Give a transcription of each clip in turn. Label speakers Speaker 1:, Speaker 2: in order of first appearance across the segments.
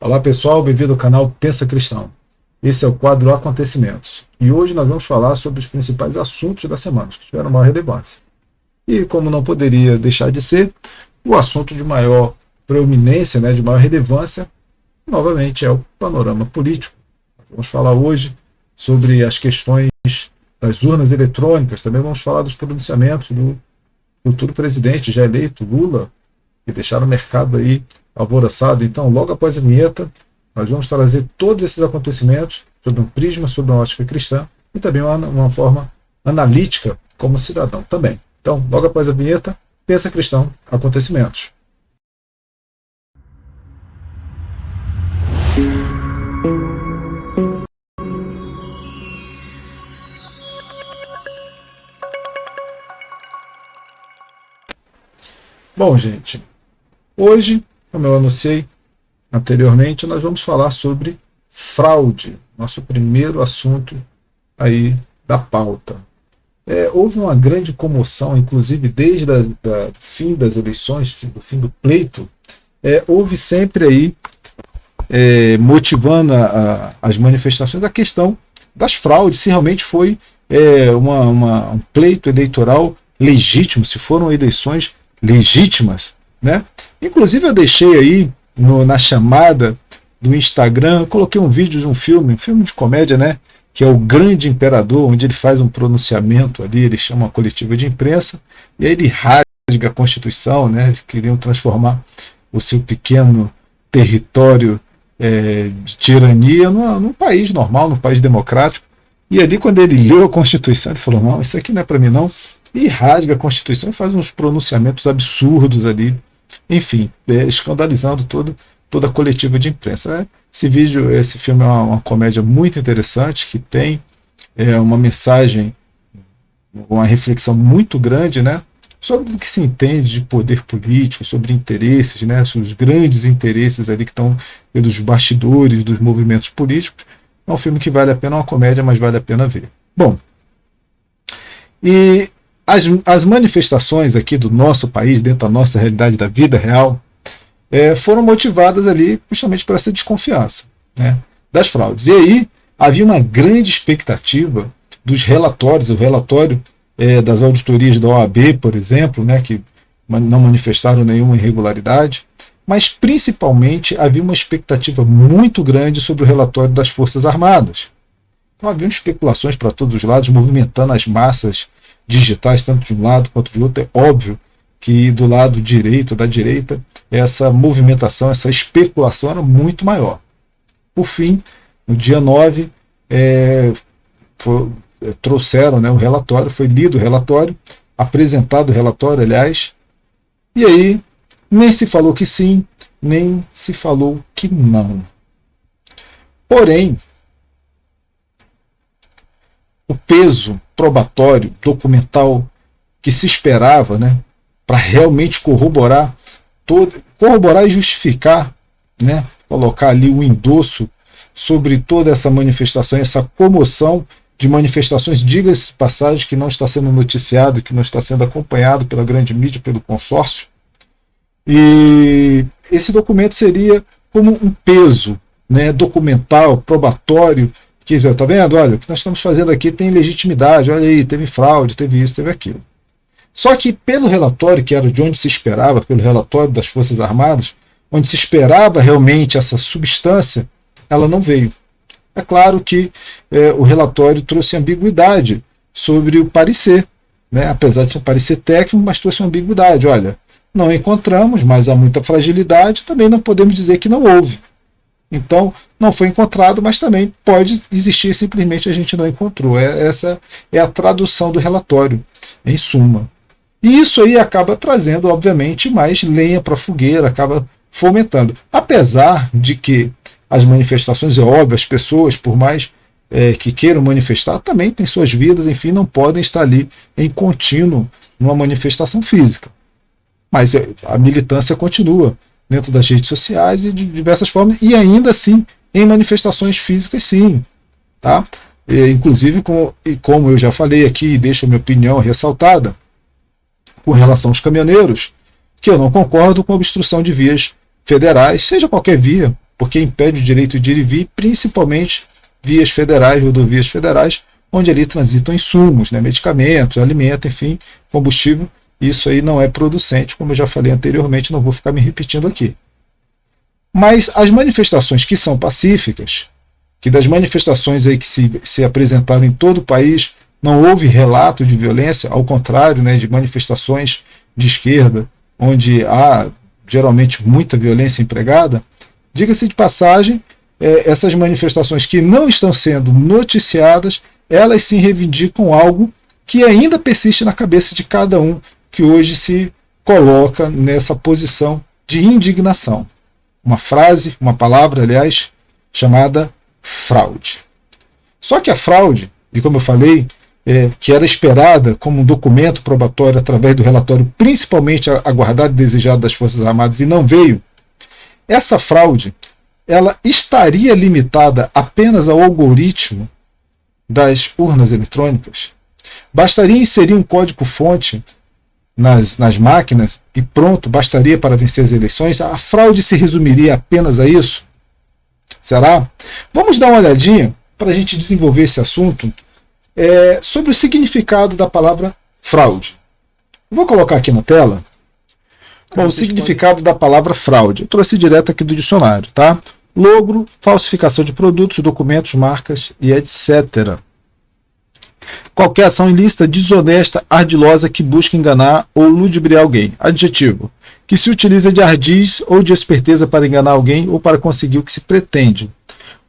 Speaker 1: Olá pessoal, bem-vindo ao canal Pensa Cristão. Esse é o quadro Acontecimentos. E hoje nós vamos falar sobre os principais assuntos da semana, que tiveram maior relevância. E como não poderia deixar de ser, o assunto de maior proeminência, de maior relevância, novamente é o panorama político. Vamos falar hoje sobre as questões das urnas eletrônicas, também vamos falar dos pronunciamentos do futuro presidente já eleito, Lula, que deixaram o mercado aí alvoroçado. Então, logo após a vinheta, nós vamos trazer todos esses acontecimentos sob um prisma, sob uma ótica cristã e também uma forma analítica como cidadão também. Então, logo após a vinheta, Pensa Cristão, Acontecimentos. Bom, gente, hoje, como eu anunciei anteriormente, nós vamos falar sobre fraude, nosso primeiro assunto aí da pauta. Houve uma grande comoção, inclusive desde o fim das eleições, do fim do pleito, houve sempre aí, motivando as manifestações, a questão das fraudes, se realmente foi um pleito eleitoral legítimo, se foram eleições legítimas, né? Inclusive eu deixei aí na chamada do Instagram, eu coloquei um vídeo de um filme de comédia, né? Que é O Grande Imperador, onde ele faz um pronunciamento ali, ele chama uma coletiva de imprensa, e aí ele rasga a Constituição, né? Eles queriam transformar o seu pequeno território de tirania num país normal, num país democrático. E ali, quando ele leu a Constituição, ele falou: não, isso aqui não é para mim não. E rasga a Constituição e faz uns pronunciamentos absurdos ali, enfim, escandalizando toda a coletiva de imprensa. Esse filme é uma comédia muito interessante, que tem uma mensagem, uma reflexão muito grande, né, sobre o que se entende de poder político, sobre interesses, né, sobre os grandes interesses ali que estão pelos bastidores dos movimentos políticos. É um filme que vale a pena, uma comédia, mas vale a pena ver. Bom, e as manifestações aqui do nosso país, dentro da nossa realidade, da vida real, foram motivadas ali justamente por essa desconfiança, né, das fraudes. E aí havia uma grande expectativa dos relatórios, o relatório das auditorias da OAB, por exemplo, né, que não manifestaram nenhuma irregularidade, mas principalmente havia uma expectativa muito grande sobre o relatório das Forças Armadas. Então haviam especulações para todos os lados, movimentando as massas digitais, tanto de um lado quanto de outro. É óbvio que do lado direito, da direita, essa movimentação, essa especulação era muito maior. Por fim, no dia 9, trouxeram, né, o relatório, foi lido o relatório, apresentado o relatório, aliás, e aí nem se falou que sim, nem se falou que não. Porém, o peso probatório, documental que se esperava, né, para realmente corroborar e justificar, né, colocar ali o endosso sobre toda essa manifestação, essa comoção de manifestações, diga-se de passagem, que não está sendo noticiado, que não está sendo acompanhado pela grande mídia, pelo consórcio. E esse documento seria como um peso, né, documental, probatório, que dizer: tá vendo? Olha, o que nós estamos fazendo aqui tem legitimidade, olha aí, teve fraude, teve isso, teve aquilo. Só que pelo relatório, que era de onde se esperava, pelo relatório das Forças Armadas, onde se esperava realmente essa substância, ela não veio. É claro que o relatório trouxe ambiguidade sobre o parecer, né? Apesar de ser um parecer técnico, mas trouxe uma ambiguidade. Olha, não encontramos, mas há muita fragilidade, também não podemos dizer que não houve. Então, não foi encontrado, mas também pode existir, simplesmente a gente não encontrou. Essa é a tradução do relatório, em suma. E isso aí acaba trazendo, obviamente, mais lenha para a fogueira, acaba fomentando. Apesar de que as manifestações, é óbvio, as pessoas, por mais que queiram manifestar, também têm suas vidas, enfim, não podem estar ali em contínuo numa manifestação física. Mas a militância continua dentro das redes sociais e de diversas formas, e ainda assim em manifestações físicas, sim. Tá? Inclusive, como eu já falei aqui, e deixo a minha opinião ressaltada, com relação aos caminhoneiros, que eu não concordo com a obstrução de vias federais, seja qualquer via, porque impede o direito de ir e vir, principalmente vias federais, rodovias federais, onde ali transitam insumos, né, medicamentos, alimentos, enfim, combustível. Isso aí não é producente, como eu já falei anteriormente, não vou ficar me repetindo aqui. Mas as manifestações que são pacíficas, que das manifestações aí que se apresentaram em todo o país, não houve relato de violência, ao contrário, né, de manifestações de esquerda, onde há geralmente muita violência empregada, diga-se de passagem, essas manifestações que não estão sendo noticiadas, elas se reivindicam algo que ainda persiste na cabeça de cada um que hoje se coloca nessa posição de indignação. Uma frase, uma palavra, aliás, chamada fraude. Só que a fraude, e como eu falei, que era esperada como um documento probatório através do relatório principalmente aguardado e desejado das Forças Armadas e não veio, essa fraude ela estaria limitada apenas ao algoritmo das urnas eletrônicas? Bastaria inserir um código-fonte nas máquinas e pronto, bastaria para vencer as eleições? A fraude se resumiria apenas a isso? Será? Vamos dar uma olhadinha para a gente desenvolver esse assunto sobre o significado da palavra fraude. Vou colocar aqui na tela. Bom, o significado da palavra fraude. Eu trouxe direto aqui do dicionário, tá? Logro, falsificação de produtos, documentos, marcas e etc. Qualquer ação ilícita, desonesta, ardilosa que busca enganar ou ludibriar alguém. Adjetivo. Que se utiliza de ardiz ou de esperteza para enganar alguém ou para conseguir o que se pretende.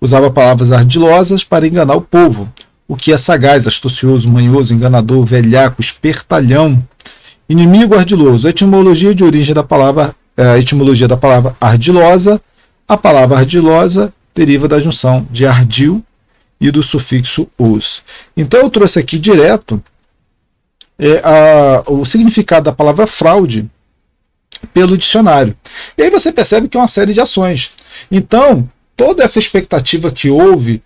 Speaker 1: Usava palavras ardilosas para enganar o povo. O que é sagaz, astucioso, manhoso, enganador, velhaco, espertalhão. Inimigo ardiloso. Etimologia de origem da palavra, etimologia da palavra ardilosa. A palavra ardilosa deriva da junção de ardil e do sufixo os. Então eu trouxe aqui direto o significado da palavra fraude pelo dicionário. E aí você percebe que é uma série de ações. Então, toda essa expectativa que houve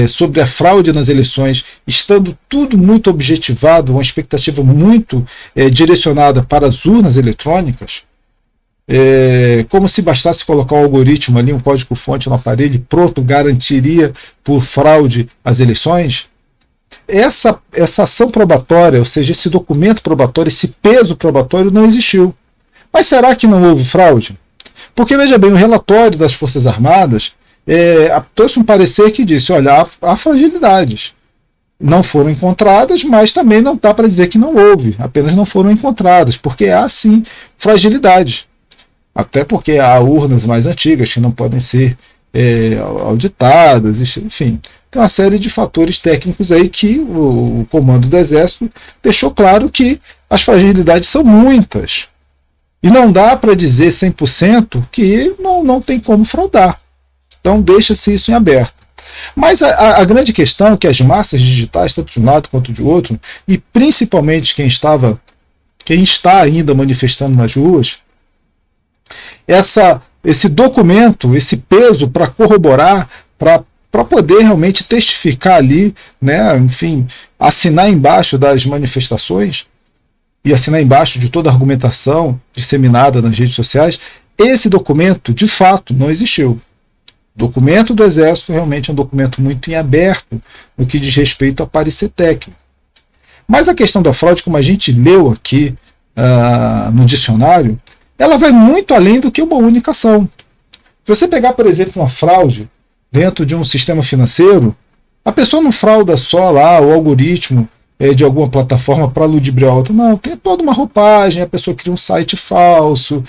Speaker 1: sobre a fraude nas eleições, estando tudo muito objetivado, uma expectativa muito direcionada para as urnas eletrônicas, como se bastasse colocar um algoritmo ali, um código-fonte no aparelho, e pronto, garantiria por fraude as eleições. Essa ação probatória, ou seja, esse documento probatório, esse peso probatório não existiu. Mas será que não houve fraude? Porque, veja bem, o relatório das Forças Armadas trouxe um parecer que disse, olha, há fragilidades. Não foram encontradas, mas também não dá para dizer que não houve, apenas não foram encontradas, porque há sim fragilidades. Até porque há urnas mais antigas que não podem ser auditadas, enfim. Tem uma série de fatores técnicos aí que o comando do Exército deixou claro que as fragilidades são muitas. E não dá para dizer 100% que não tem como fraudar. Então deixa-se isso em aberto. Mas a grande questão é que as massas digitais, tanto de um lado quanto de outro, e principalmente quem está ainda manifestando nas ruas, esse documento, esse peso para corroborar, para poder realmente testificar ali, né, enfim, assinar embaixo das manifestações e assinar embaixo de toda a argumentação disseminada nas redes sociais, esse documento, de fato, não existiu. O documento do Exército realmente é um documento muito em aberto no que diz respeito a parecer técnico. Mas a questão da fraude, como a gente leu aqui no dicionário, ela vai muito além do que uma única ação. Se você pegar, por exemplo, uma fraude dentro de um sistema financeiro, a pessoa não frauda só lá o algoritmo de alguma plataforma para ludibriar outra. Não, tem toda uma roupagem, a pessoa cria um site falso,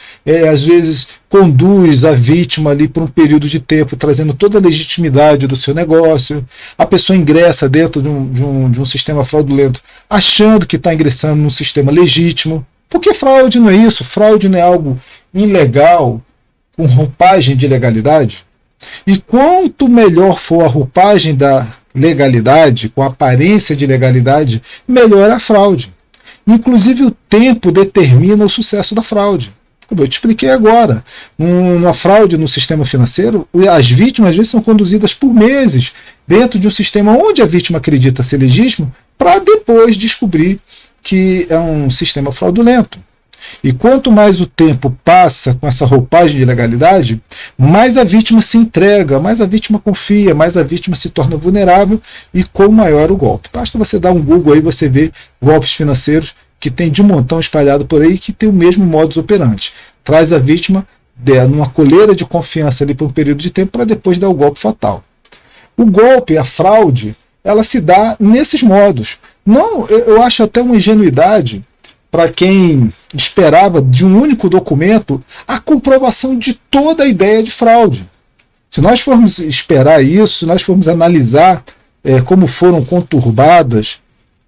Speaker 1: às vezes conduz a vítima ali por um período de tempo, trazendo toda a legitimidade do seu negócio. A pessoa ingressa dentro de um sistema fraudulento, achando que está ingressando num sistema legítimo. Porque fraude não é isso, fraude não é algo ilegal, com roupagem de legalidade. E quanto melhor for a roupagem da legalidade, com aparência de legalidade, melhor a fraude. Inclusive o tempo determina o sucesso da fraude. Como eu te expliquei agora, uma fraude no sistema financeiro, as vítimas às vezes são conduzidas por meses dentro de um sistema onde a vítima acredita ser legítimo, para depois descobrir que é um sistema fraudulento. E quanto mais o tempo passa com essa roupagem de legalidade, mais a vítima se entrega, mais a vítima confia, mais a vítima se torna vulnerável e com maior o golpe. Basta você dar um Google aí, você vê golpes financeiros que tem de montão espalhado por aí que tem o mesmo modus operandi. Traz a vítima numa coleira de confiança ali por um período de tempo para depois dar o golpe fatal. O golpe, a fraude, ela se dá nesses modos. Não, eu acho até uma ingenuidade para quem esperava de um único documento a comprovação de toda a ideia de fraude. Se nós formos esperar isso, se nós formos analisar como foram conturbadas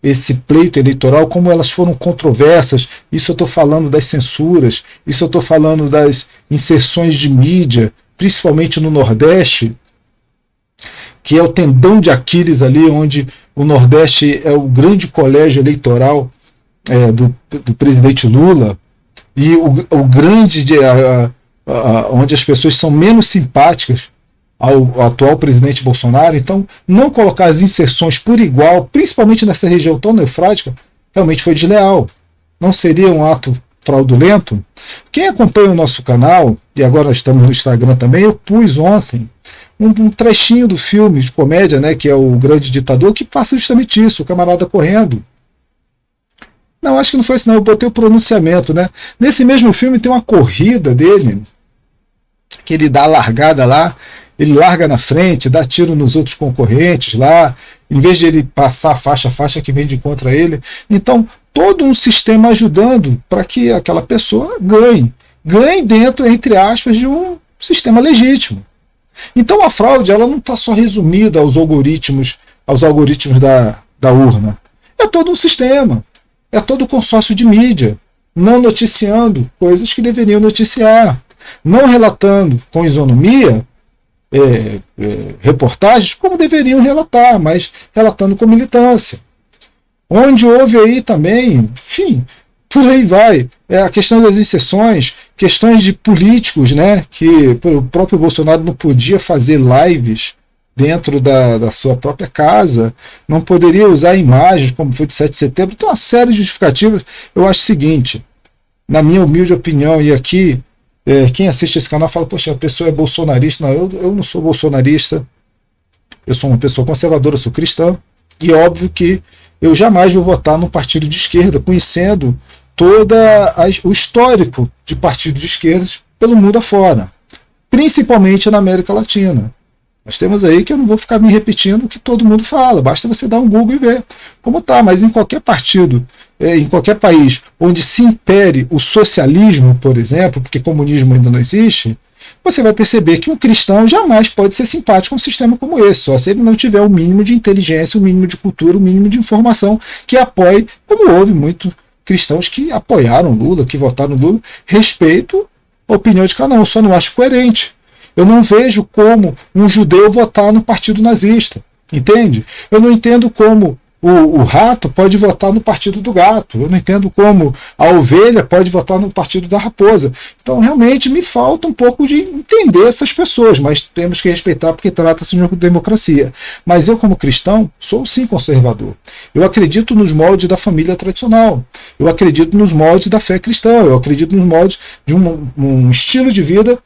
Speaker 1: esse pleito eleitoral, como elas foram controversas, isso eu estou falando das censuras, isso eu estou falando das inserções de mídia, principalmente no Nordeste, que é o tendão de Aquiles ali, onde o Nordeste é o grande colégio eleitoral do presidente Lula, e o grande, onde as pessoas são menos simpáticas ao atual presidente Bolsonaro. Então, não colocar as inserções por igual, principalmente nessa região tão neufrática, realmente foi desleal. Não seria um ato fraudulento? Quem acompanha o nosso canal, e agora nós estamos no Instagram também, eu pus ontem um trechinho do filme de comédia, né, que é O Grande Ditador, que passa justamente isso, o camarada correndo. Não, acho que não foi isso não, eu botei o pronunciamento, né? Nesse mesmo filme tem uma corrida dele, que ele dá a largada lá, ele larga na frente, dá tiro nos outros concorrentes lá, em vez de ele passar a faixa que vem de encontro a ele. Então, todo um sistema ajudando para que aquela pessoa ganhe. Ganhe dentro, entre aspas, de um sistema legítimo. Então a fraude ela não está só resumida aos algoritmos da urna. É todo um sistema. É todo o consórcio de mídia, não noticiando coisas que deveriam noticiar, não relatando com isonomia reportagens como deveriam relatar, mas relatando com militância. Onde houve aí também, enfim, por aí vai, a questão das inserções, questões de políticos, né, que o próprio Bolsonaro não podia fazer lives dentro da sua própria casa, não poderia usar imagens como foi de 7 de setembro, então uma série de justificativas. Eu acho o seguinte, na minha humilde opinião, e aqui quem assiste esse canal fala, poxa, a pessoa é bolsonarista. Não, eu não sou bolsonarista, eu sou uma pessoa conservadora, sou cristã, e óbvio que eu jamais vou votar num partido de esquerda, conhecendo todo o histórico de partidos de esquerda pelo mundo afora, principalmente na América Latina. Nós temos aí que eu não vou ficar me repetindo o que todo mundo fala, basta você dar um Google e ver como está. Mas em qualquer partido, em qualquer país onde se impere o socialismo, por exemplo, porque comunismo ainda não existe, você vai perceber que um cristão jamais pode ser simpático a um sistema como esse, só se ele não tiver o mínimo de inteligência, o mínimo de cultura, o mínimo de informação que apoie, como houve muitos cristãos que apoiaram Lula, que votaram Lula. Respeito a opinião de cada um, só não acho coerente. Eu não vejo como um judeu votar no partido nazista, entende? Eu não entendo como o rato pode votar no partido do gato, eu não entendo como a ovelha pode votar no partido da raposa. Então realmente me falta um pouco de entender essas pessoas, mas temos que respeitar porque trata-se de uma democracia. Mas eu, como cristão, sou sim conservador. Eu acredito nos moldes da família tradicional, eu acredito nos moldes da fé cristã, eu acredito nos moldes de um estilo de vida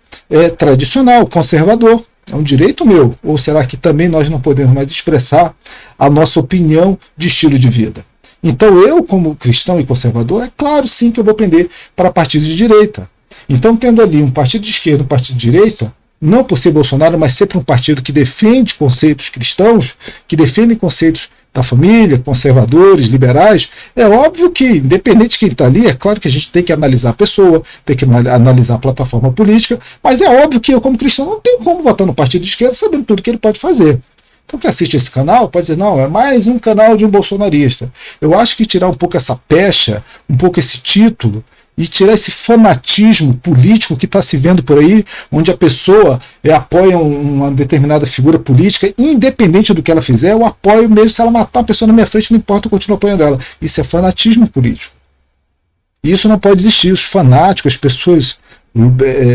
Speaker 1: tradicional, conservador. É um direito meu. Ou será que também nós não podemos mais expressar a nossa opinião de estilo de vida? Então eu, como cristão e conservador, é claro sim que eu vou pender para partidos de direita. Então, tendo ali um partido de esquerda e um partido de direita, não por ser Bolsonaro, mas sempre um partido que defende conceitos cristãos, que defende conceitos da família, conservadores, liberais, é óbvio que, independente de quem está ali, é claro que a gente tem que analisar a pessoa, tem que analisar a plataforma política, mas é óbvio que eu, como cristão, não tenho como votar no partido de esquerda sabendo tudo que ele pode fazer. Então, quem assiste esse canal pode dizer, não, é mais um canal de um bolsonarista. Eu acho que tirar um pouco essa pecha, um pouco esse título, e tirar esse fanatismo político que está se vendo por aí, onde a pessoa apoia uma determinada figura política, independente do que ela fizer, eu apoio mesmo se ela matar uma pessoa na minha frente, não importa, eu continuo apoiando ela. Isso é fanatismo político. E isso não pode existir. Os fanáticos, as pessoas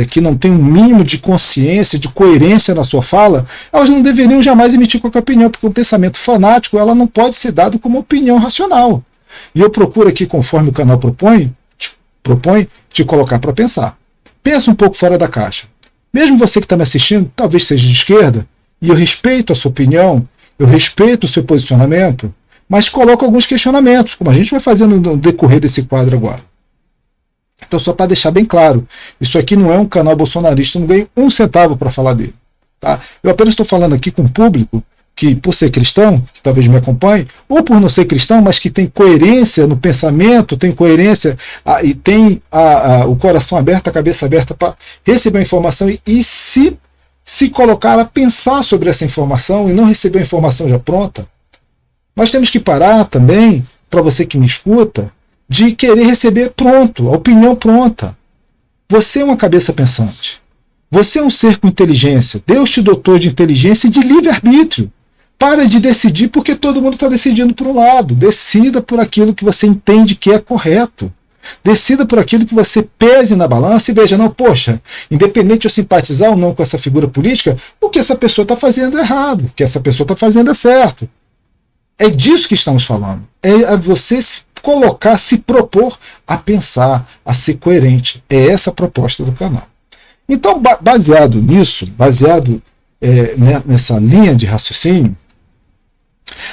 Speaker 1: que não têm um mínimo de consciência, de coerência na sua fala, elas não deveriam jamais emitir qualquer opinião, porque o pensamento fanático ela não pode ser dado como opinião racional. E eu procuro aqui, conforme o canal propõe, propõe te colocar para pensar. Pensa um pouco fora da caixa. Mesmo você que está me assistindo, talvez seja de esquerda, e eu respeito a sua opinião, eu respeito o seu posicionamento, mas coloco alguns questionamentos, como a gente vai fazendo no decorrer desse quadro agora. Então, só para deixar bem claro, isso aqui não é um canal bolsonarista, eu não ganho um centavo para falar dele. Tá? Eu apenas estou falando aqui com um público que, por ser cristão, que talvez me acompanhe, ou por não ser cristão, mas que tem coerência no pensamento, tem coerência e tem o coração aberto, a cabeça aberta para receber a informação e se colocar a pensar sobre essa informação e não receber a informação já pronta. Nós temos que parar também, para você que me escuta, de querer receber pronto, a opinião pronta. Você é uma cabeça pensante. Você é um ser com inteligência. Deus te dotou de inteligência e de livre-arbítrio. Para de decidir porque todo mundo está decidindo por um lado. Decida por aquilo que você entende que é correto. Decida por aquilo que você pese na balança e veja, não, poxa, independente de eu simpatizar ou não com essa figura política, o que essa pessoa está fazendo é errado, o que essa pessoa está fazendo é certo. É disso que estamos falando. É você se colocar, se propor a pensar, a ser coerente. É essa a proposta do canal. Então, baseado nisso, baseado nessa linha de raciocínio,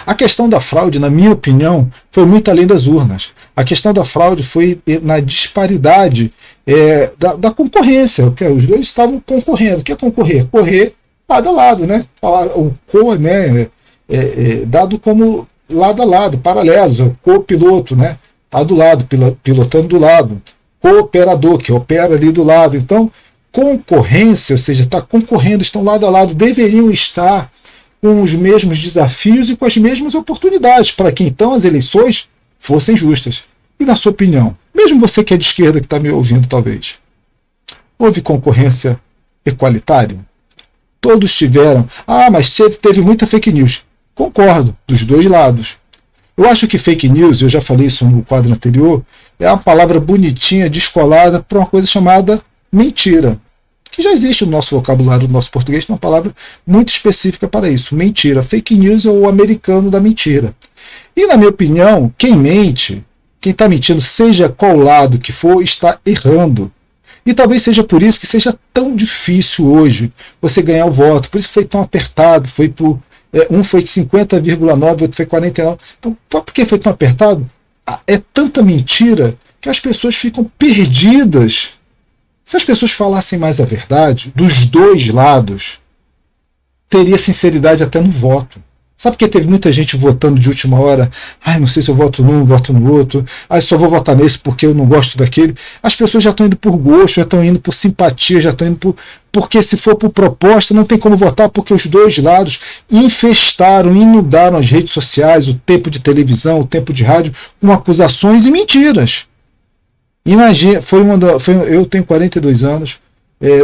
Speaker 1: a questão da fraude, na minha opinião, foi muito além das urnas. A questão da fraude foi na disparidade da concorrência. Os dois estavam concorrendo. O que é concorrer? Correr lado a lado, né? O dado como lado a lado, paralelos. O copiloto, né? Está do lado, pilotando do lado. Cooperador, que opera ali do lado. Então, concorrência, ou seja, está concorrendo, estão lado a lado, deveriam estar com os mesmos desafios e com as mesmas oportunidades, para que então as eleições fossem justas. E na sua opinião, mesmo você que é de esquerda que está me ouvindo talvez, houve concorrência equalitária? Todos tiveram, mas teve muita fake news. Concordo, dos dois lados. Eu acho que fake news, eu já falei isso no quadro anterior, é uma palavra bonitinha, descolada para uma coisa chamada mentira, que já existe no nosso vocabulário, no nosso português, tem uma palavra muito específica para isso, mentira. Fake news é o americano da mentira. E na minha opinião, quem mente, quem está mentindo, seja qual lado que for, está errando. E talvez seja por isso que seja tão difícil hoje você ganhar o voto, por isso que foi tão apertado, um foi 50,9, outro foi 49. Então, por que foi tão apertado? É tanta mentira que as pessoas ficam perdidas. Se as pessoas falassem mais a verdade, dos dois lados, teria sinceridade até no voto. Sabe por que teve muita gente votando de última hora? Não sei se eu voto num, voto no outro. Só vou votar nesse porque eu não gosto daquele. As pessoas já estão indo por gosto, já estão indo por simpatia, já estão indo porque se for por proposta, não tem como votar porque os dois lados infestaram, inundaram as redes sociais, o tempo de televisão, o tempo de rádio, com acusações e mentiras. Imagina, eu tenho 42 anos,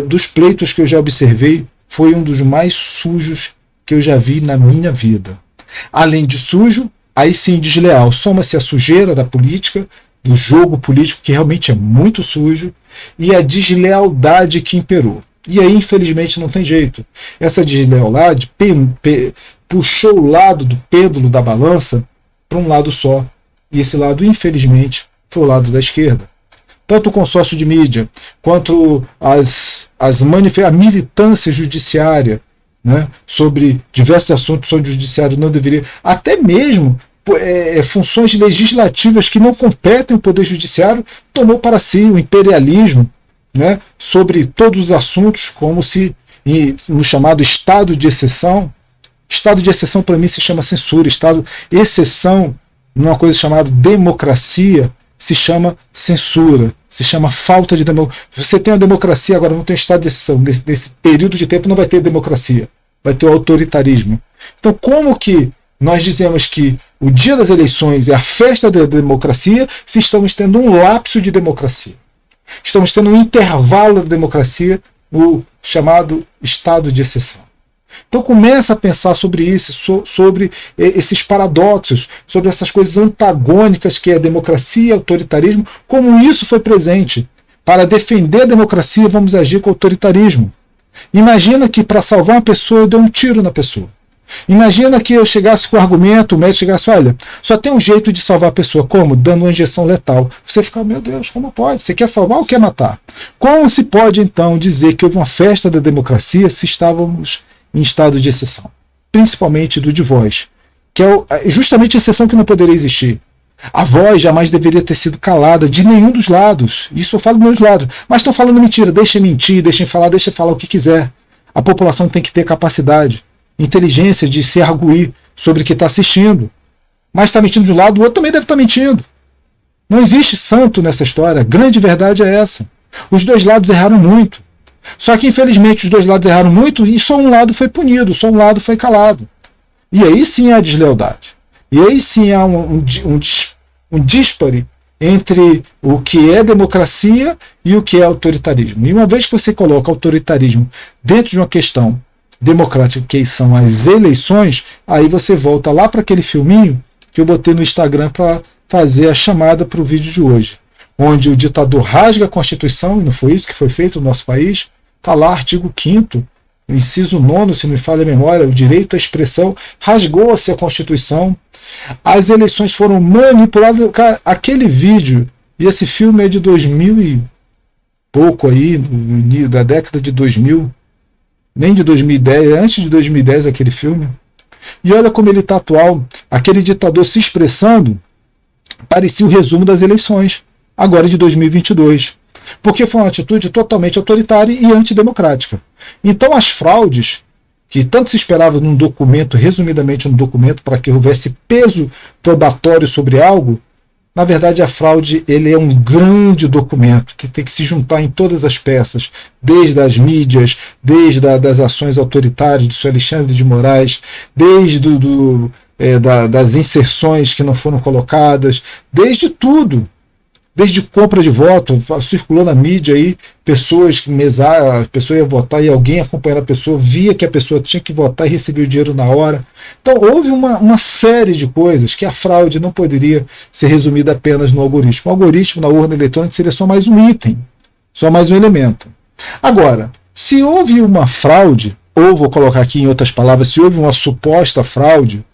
Speaker 1: dos pleitos que eu já observei, foi um dos mais sujos que eu já vi na minha vida. Além de sujo, aí sim desleal. Soma-se a sujeira da política, do jogo político, que realmente é muito sujo, e a deslealdade que imperou. E aí, infelizmente, não tem jeito. Essa deslealdade puxou o lado do pêndulo da balança para um lado só. E esse lado, infelizmente, foi o lado da esquerda. Tanto o consórcio de mídia, quanto a militância judiciária, né, sobre diversos assuntos onde o judiciário não deveria, até mesmo funções legislativas que não competem ao Poder Judiciário, tomou para si o imperialismo, né, sobre todos os assuntos, como se no chamado estado de exceção. Estado de exceção para mim se chama censura, estado de exceção numa coisa chamada democracia se chama censura, se chama falta de democracia. Você tem a democracia, agora não tem estado de exceção. Nesse período de tempo não vai ter democracia, vai ter o autoritarismo. Então, como que nós dizemos que o dia das eleições é a festa da democracia se estamos tendo um lapso de democracia? Estamos tendo um intervalo da democracia no chamado estado de exceção. Então começa a pensar sobre isso, sobre esses paradoxos, sobre essas coisas antagônicas que é a democracia e o autoritarismo, como isso foi presente. Para defender a democracia, vamos agir com o autoritarismo. Imagina que para salvar uma pessoa eu dei um tiro na pessoa. Imagina que eu chegasse com o argumento, o médico chegasse, olha, só tem um jeito de salvar a pessoa, como? Dando uma injeção letal. Você fica, meu Deus, como pode? Você quer salvar ou quer matar? Como se pode, então, dizer que houve uma festa da democracia se estávamos em estado de exceção? Principalmente do de voz, que é justamente a exceção que não poderia existir. A voz jamais deveria ter sido calada de nenhum dos lados. Isso eu falo dos meus lados. Mas estão falando mentira. Deixem mentir, deixem falar o que quiser. A população tem que ter capacidade, inteligência de se arguir sobre o que está assistindo. Mas está mentindo de um lado, o outro também deve estar mentindo. Não existe santo nessa história. A grande verdade é essa. Os dois lados erraram muito. Só que, infelizmente, os dois lados erraram muito e só um lado foi punido, só um lado foi calado. E aí sim há deslealdade. E aí sim há um díspare entre o que é democracia e o que é autoritarismo. E uma vez que você coloca autoritarismo dentro de uma questão democrática, que são as eleições, aí você volta lá para aquele filminho que eu botei no Instagram para fazer a chamada para o vídeo de hoje, onde o ditador rasga a Constituição, e não foi isso que foi feito no nosso país, está lá artigo 5º, inciso 9º, se não me falha a memória, o direito à expressão, rasgou-se a Constituição, as eleições foram manipuladas. Aquele vídeo, e esse filme é de 2000 e pouco aí, da década de 2000, nem de 2010, antes de 2010 aquele filme, e olha como ele está atual, aquele ditador se expressando, parecia o resumo das eleições, agora de 2022, porque foi uma atitude totalmente autoritária e antidemocrática. Então as fraudes, que tanto se esperava num documento, resumidamente num documento, para que houvesse peso probatório sobre algo, na verdade a fraude ele é um grande documento que tem que se juntar em todas as peças, desde as mídias, desde das ações autoritárias do Sr. Alexandre de Moraes, desde das inserções que não foram colocadas, desde tudo. Desde compra de voto, circulou na mídia aí, pessoas que a pessoa ia votar e alguém acompanhando a pessoa, via que a pessoa tinha que votar e recebia o dinheiro na hora. Então houve uma série de coisas que a fraude não poderia ser resumida apenas no algoritmo. O algoritmo na urna eletrônica seria só mais um item, só mais um elemento. Agora, se houve uma fraude, ou vou colocar aqui em outras palavras, se houve uma suposta fraude,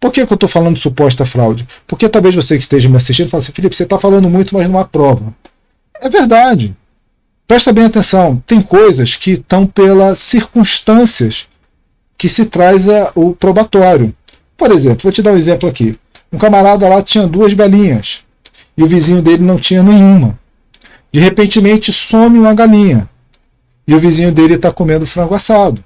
Speaker 1: por que eu estou falando de suposta fraude? Porque talvez você que esteja me assistindo fale assim, Felipe, você está falando muito, mas não há prova. É verdade. Presta bem atenção. Tem coisas que estão pelas circunstâncias que se traz o probatório. Por exemplo, vou te dar um exemplo aqui. Um camarada lá tinha 2 galinhas e o vizinho dele não tinha nenhuma. De repentemente some uma galinha e o vizinho dele está comendo frango assado.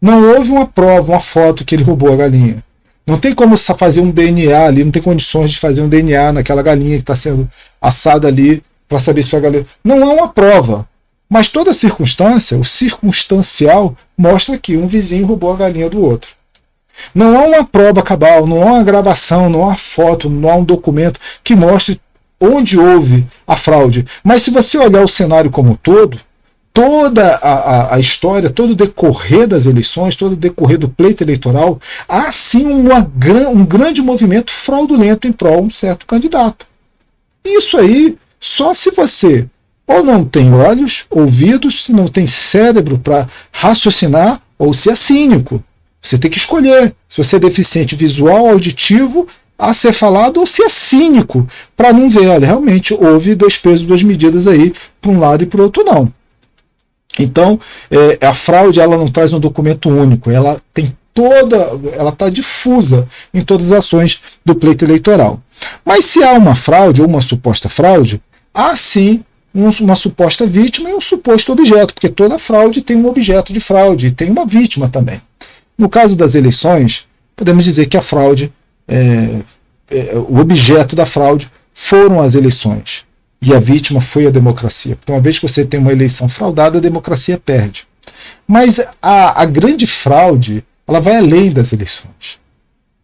Speaker 1: Não houve uma prova, uma foto que ele roubou a galinha. Não tem como fazer um DNA ali, não tem condições de fazer um DNA naquela galinha que está sendo assada ali para saber se foi a galinha. Não há uma prova. Mas toda circunstância, o circunstancial, mostra que um vizinho roubou a galinha do outro. Não há uma prova cabal, não há uma gravação, não há foto, não há um documento que mostre onde houve a fraude. Mas se você olhar o cenário como um todo, toda a história, todo o decorrer das eleições, todo o decorrer do pleito eleitoral, há sim um grande movimento fraudulento em prol de um certo candidato. Isso aí, só se você ou não tem olhos, ouvidos, se não tem cérebro para raciocinar, ou se é cínico. Você tem que escolher se você é deficiente visual, auditivo, a ser falado, ou se é cínico, para não ver, olha, realmente houve 2 pesos, 2 medidas aí, para um lado e para o outro não. Então, a fraude ela não traz um documento único, ela tem ela está difusa em todas as ações do pleito eleitoral. Mas se há uma fraude ou uma suposta fraude, há sim uma suposta vítima e um suposto objeto, porque toda fraude tem um objeto de fraude e tem uma vítima também. No caso das eleições, podemos dizer que a fraude, o objeto da fraude foram as eleições. E a vítima foi a democracia. Porque uma vez que você tem uma eleição fraudada, a democracia perde. Mas a grande fraude, ela vai além das eleições.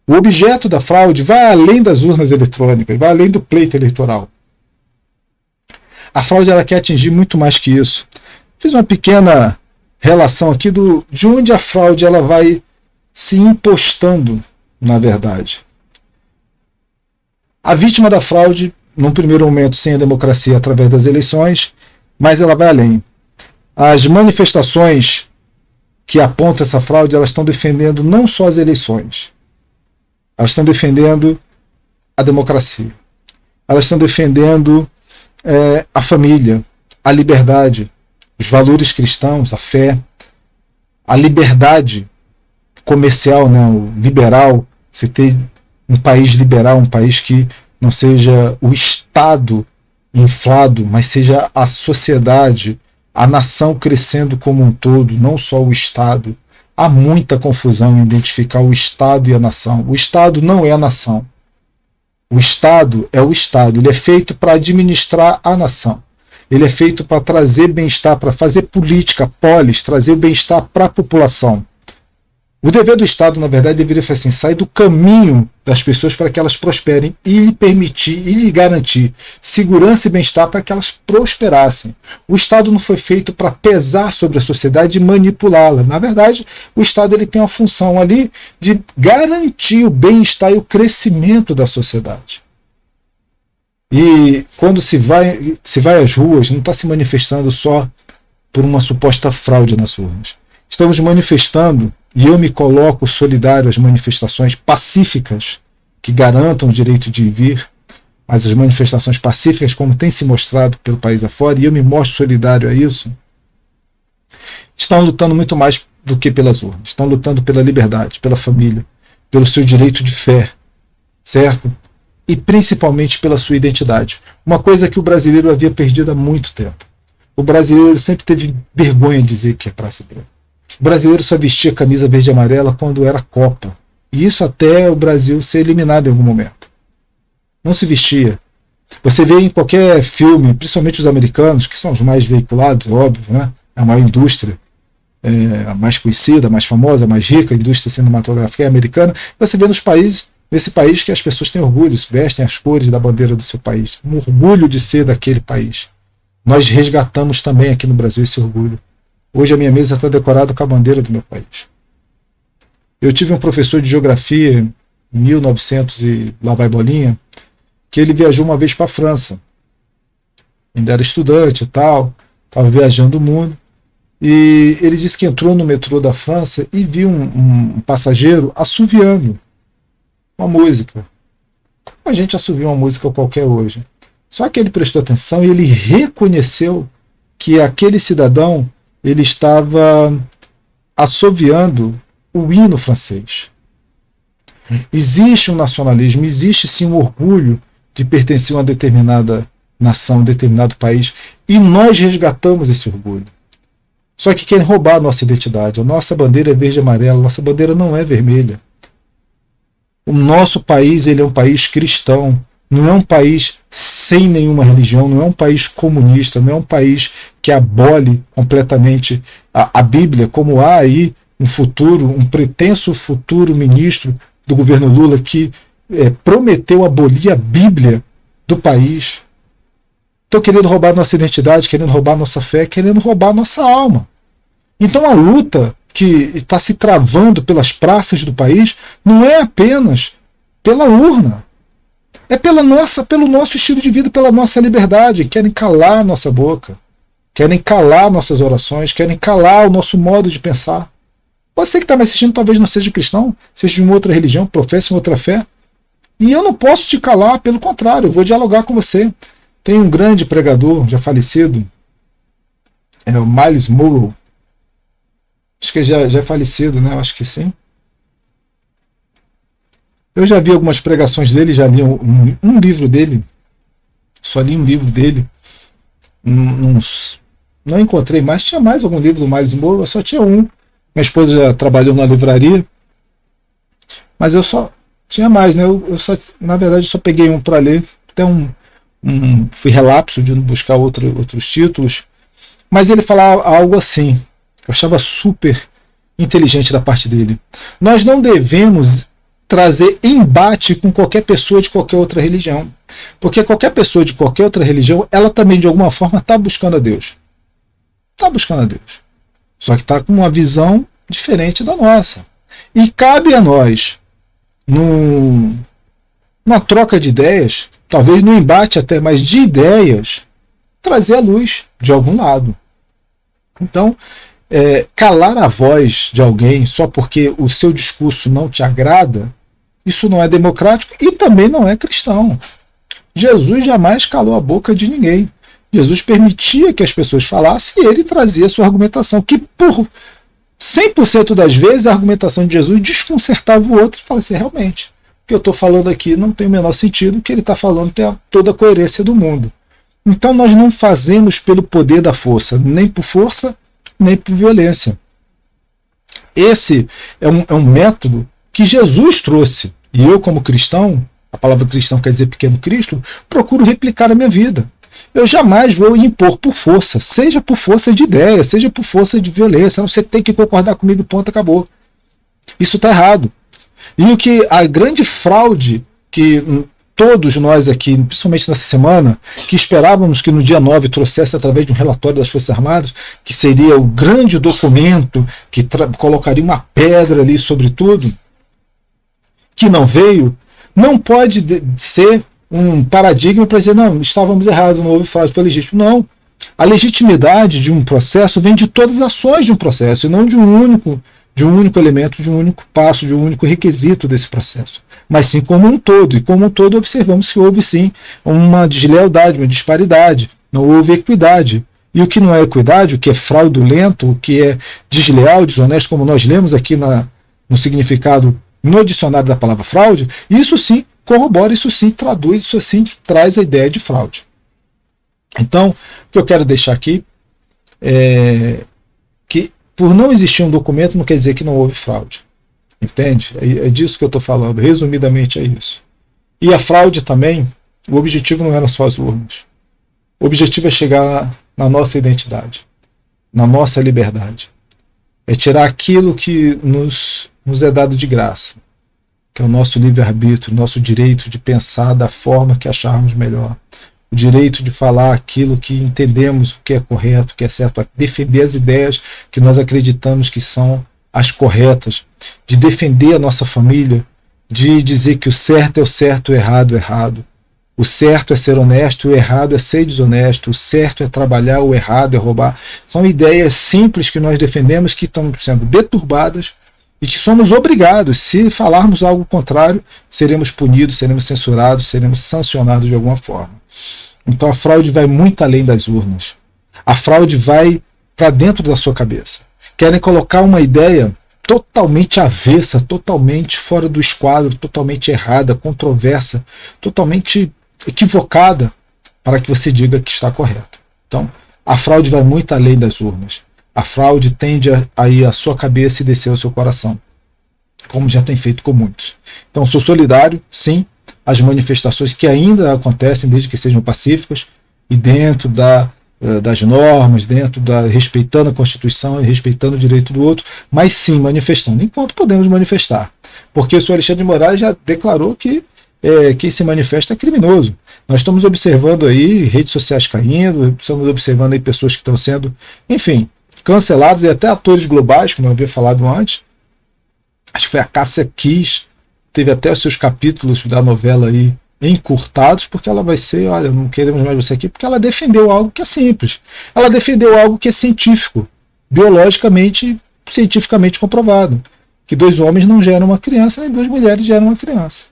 Speaker 1: O objeto da fraude vai além das urnas eletrônicas, vai além do pleito eleitoral. A fraude ela quer atingir muito mais que isso. Fiz uma pequena relação aqui de onde a fraude ela vai se impostando, na verdade. A vítima da fraude, num primeiro momento, sem a democracia através das eleições, mas ela vai além. As manifestações que apontam essa fraude, elas estão defendendo não só as eleições, elas estão defendendo a democracia, elas estão defendendo a família, a liberdade, os valores cristãos, a fé, a liberdade comercial, né, o liberal, você ter um país liberal, um país que não seja o Estado inflado, mas seja a sociedade, a nação crescendo como um todo, não só o Estado. Há muita confusão em identificar o Estado e a nação. O Estado não é a nação. O Estado é o Estado. Ele é feito para administrar a nação. Ele é feito para trazer bem-estar, para fazer política, polis, trazer bem-estar para a população. O dever do Estado, na verdade, deveria ser assim, sair do caminho das pessoas para que elas prosperem e lhe permitir e lhe garantir segurança e bem-estar para que elas prosperassem. O Estado não foi feito para pesar sobre a sociedade e manipulá-la. Na verdade, o Estado ele tem uma função ali de garantir o bem-estar e o crescimento da sociedade. E quando se vai às ruas, não está se manifestando só por uma suposta fraude nas urnas. Estamos manifestando, e eu me coloco solidário às manifestações pacíficas que garantam o direito de ir e vir, mas as manifestações pacíficas, como tem se mostrado pelo país afora, e eu me mostro solidário a isso, estão lutando muito mais do que pelas urnas. Estão lutando pela liberdade, pela família, pelo seu direito de fé, certo? E principalmente pela sua identidade. Uma coisa que o brasileiro havia perdido há muito tempo. O brasileiro sempre teve vergonha de dizer que é brasileiro. O brasileiro só vestia camisa verde e amarela quando era Copa. E isso até o Brasil ser eliminado em algum momento. Não se vestia. Você vê em qualquer filme, principalmente os americanos, que são os mais veiculados, é óbvio, né? É a maior indústria, a mais conhecida, a mais famosa, a mais rica, a indústria cinematográfica é americana. Você vê nesse país que as pessoas têm orgulho, vestem as cores da bandeira do seu país. Um orgulho de ser daquele país. Nós resgatamos também aqui no Brasil esse orgulho. Hoje a minha mesa está decorada com a bandeira do meu país. Eu tive um professor de geografia em 1900 e lá vai bolinha, que ele viajou uma vez para a França. Ainda era estudante e tal, estava viajando o mundo, e ele disse que entrou no metrô da França e viu um passageiro assoviando uma música. Como a gente assovia uma música qualquer hoje. Só que ele prestou atenção e ele reconheceu que aquele cidadão ele estava assoviando o hino francês. Existe um nacionalismo, existe sim um orgulho de pertencer a uma determinada nação, um determinado país, e nós resgatamos esse orgulho. Só que querem roubar a nossa identidade. A nossa bandeira é verde e amarela, a nossa bandeira não é vermelha. O nosso país ele é um país cristão, não é um país sem nenhuma religião, não é um país comunista, não é um país que abole completamente a Bíblia, como há aí um pretenso futuro ministro do governo Lula que prometeu abolir a Bíblia do país. Estão querendo roubar nossa identidade, querendo roubar nossa fé, querendo roubar nossa alma. Então a luta que está se travando pelas praças do país não é apenas pela urna. É pelo nosso estilo de vida, pela nossa liberdade. Querem calar a nossa boca, querem calar nossas orações, querem calar o nosso modo de pensar. Você que está me assistindo talvez não seja cristão, seja de uma outra religião, professe uma outra fé. E eu não posso te calar, pelo contrário, eu vou dialogar com você. Tem um grande pregador, já falecido, o Myles Munroe. Acho que já é falecido, né? Eu acho que sim. Eu já vi algumas pregações dele, já li um livro dele. Só li um livro dele. Não encontrei mais. Tinha mais algum livro do Myles Munroe, eu só tinha um. Minha esposa já trabalhou na livraria. Mas eu só tinha mais, né? Na verdade, eu só peguei um para ler. Até fui relapso de buscar outros títulos. Mas ele falava algo assim. Eu achava super inteligente da parte dele. Nós não devemos trazer embate com qualquer pessoa de qualquer outra religião. Porque qualquer pessoa de qualquer outra religião, ela também de alguma forma está buscando a Deus. Está buscando a Deus. Só que está com uma visão diferente da nossa. E cabe a nós, numa troca de ideias, talvez num embate até, mas de ideias, trazer a luz de algum lado. Então, calar a voz de alguém só porque o seu discurso não te agrada, isso não é democrático e também não é cristão. Jesus jamais calou a boca de ninguém. Jesus permitia que as pessoas falassem e ele trazia a sua argumentação, que por 100% das vezes a argumentação de Jesus desconcertava o outro e falava assim, realmente, o que eu estou falando aqui não tem o menor sentido, o que ele está falando tem toda a coerência do mundo. Então nós não fazemos pelo poder da força, nem por força, nem por violência. Esse é um método que Jesus trouxe. E eu, como cristão, a palavra cristão quer dizer pequeno Cristo, procuro replicar a minha vida. Eu jamais vou impor por força, seja por força de ideia, seja por força de violência. Não, você tem que concordar comigo, ponto, acabou. Isso está errado. E o que a grande fraude que todos nós aqui, principalmente nessa semana, que esperávamos que no dia 9 trouxesse através de um relatório das Forças Armadas, que seria o grande documento que colocaria uma pedra ali sobre tudo, que não veio, não pode ser um paradigma para dizer, não, estávamos errados, não houve fraude, foi legítimo. Não. A legitimidade de um processo vem de todas as ações de um processo, e não de um único elemento, de um único passo, de um único requisito desse processo, mas sim como um todo. E como um todo observamos que houve sim uma deslealdade, uma disparidade, não houve equidade. E o que não é equidade, o que é fraudulento, o que é desleal, desonesto, como nós lemos aqui no significado no dicionário da palavra fraude, isso sim corrobora, isso sim traduz, isso sim traz a ideia de fraude. Então, o que eu quero deixar aqui é que por não existir um documento não quer dizer que não houve fraude. Entende? É disso que eu estou falando. Resumidamente é isso. E a fraude também, o objetivo não eram só as urnas. O objetivo é chegar na nossa identidade, na nossa liberdade. É tirar aquilo que nos é dado de graça, que é o nosso livre-arbítrio, o nosso direito de pensar da forma que acharmos melhor, o direito de falar aquilo que entendemos o que é correto, o que é certo, para defender as ideias que nós acreditamos que são as corretas, de defender a nossa família, de dizer que o certo é o certo, o errado é o errado. O certo é ser honesto, o errado é ser desonesto, o certo é trabalhar, o errado é roubar. São ideias simples que nós defendemos que estão sendo deturbadas e que somos obrigados, se falarmos algo contrário, seremos punidos, seremos censurados, seremos sancionados de alguma forma. Então a fraude vai muito além das urnas. A fraude vai para dentro da sua cabeça. Querem colocar uma ideia totalmente avessa, totalmente fora do esquadro, totalmente errada, controversa, totalmente equivocada, para que você diga que está correto. Então, a fraude vai muito além das urnas. A fraude tende a ir à sua cabeça e descer ao seu coração, como já tem feito com muitos. Então, sou solidário, sim, às manifestações que ainda acontecem, desde que sejam pacíficas, e dentro das normas, respeitando a Constituição e respeitando o direito do outro, mas sim manifestando, enquanto podemos manifestar. Porque o senhor Alexandre de Moraes já declarou que quem se manifesta é criminoso. Nós estamos observando aí redes sociais caindo, estamos observando aí pessoas que estão sendo, enfim, canceladas, e até atores globais, como eu havia falado antes. Acho que foi a Cássia Kiss, teve até os seus capítulos da novela aí encurtados, porque ela vai ser, olha, não queremos mais você aqui, porque ela defendeu algo que é simples. Ela defendeu algo que é científico, biologicamente, cientificamente comprovado, que 2 homens não geram uma criança, nem 2 mulheres geram uma criança.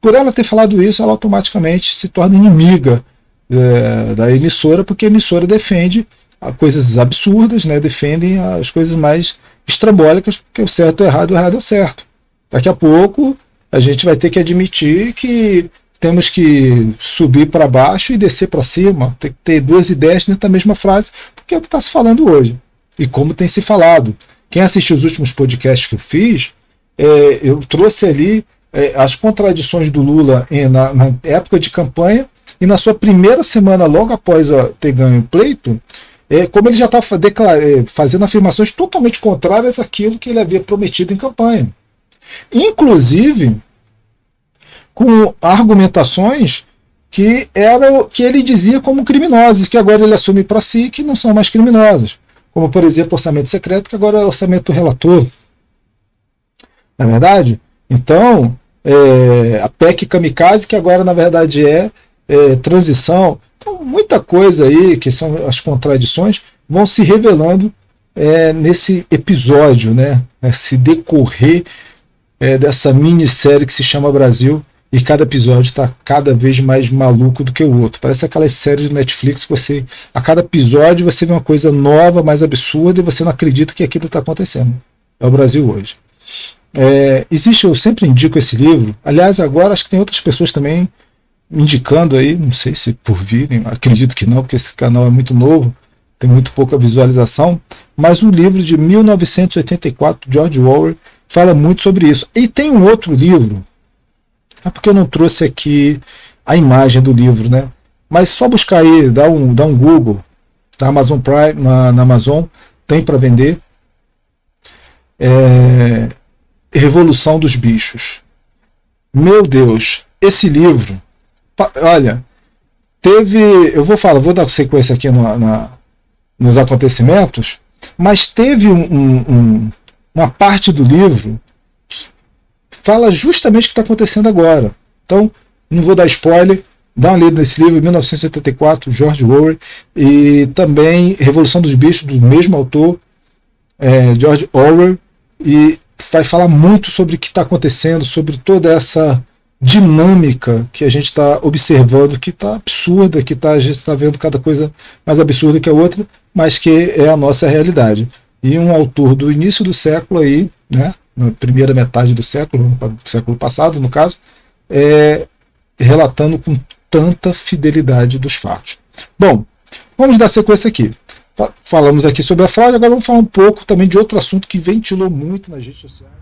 Speaker 1: Por ela ter falado isso, ela automaticamente se torna inimiga da emissora, porque a emissora defende coisas absurdas, né? Defendem as coisas mais estrambólicas, porque o certo é o errado é o certo. Daqui a pouco a gente vai ter que admitir que temos que subir para baixo e descer para cima, tem que ter 2 ideias dentro da mesma frase, porque é o que está se falando hoje. E como tem se falado. Quem assistiu os últimos podcasts que eu fiz, eu trouxe ali as contradições do Lula na época de campanha e na sua primeira semana, logo após ter ganho o pleito, como ele já estava fazendo afirmações totalmente contrárias àquilo que ele havia prometido em campanha. Inclusive com argumentações que ele dizia como criminosas, que agora ele assume para si que não são mais criminosas. Como, por exemplo, orçamento secreto, que agora é orçamento do relator. Não é verdade? Então, a PEC kamikaze, que agora na verdade é transição. Então, muita coisa aí, que são as contradições, vão se revelando nesse episódio, né? Nesse decorrer dessa minissérie que se chama Brasil, e cada episódio está cada vez mais maluco do que o outro. Parece aquelas séries de Netflix que a cada episódio você vê uma coisa nova, mais absurda, e você não acredita que aquilo está acontecendo. É o Brasil hoje. Eu sempre indico esse livro. Aliás, agora acho que tem outras pessoas também indicando aí, não sei se por virem, acredito que não, porque esse canal é muito novo, tem muito pouca visualização, mas o livro de 1984, George Orwell, fala muito sobre isso. E tem um outro livro, porque eu não trouxe aqui a imagem do livro, né? Mas só buscar aí, dá um Google, da Amazon Prime, na Amazon, tem para vender. Revolução dos Bichos. Meu Deus, esse livro, olha, eu vou dar sequência aqui nos acontecimentos, mas teve uma parte do livro que fala justamente o que está acontecendo agora. Então, não vou dar spoiler, dá uma lida nesse livro, 1984, George Orwell, e também Revolução dos Bichos, do mesmo autor, George Orwell, e vai falar muito sobre o que está acontecendo, sobre toda essa dinâmica que a gente está observando, que está absurda, a gente está vendo cada coisa mais absurda que a outra, mas que é a nossa realidade. E um autor do início do século aí, né, na primeira metade do século passado, no caso, relatando com tanta fidelidade dos fatos. Bom, vamos dar sequência aqui. Falamos aqui sobre a fraude, agora vamos falar um pouco também de outro assunto que ventilou muito nas redes sociais.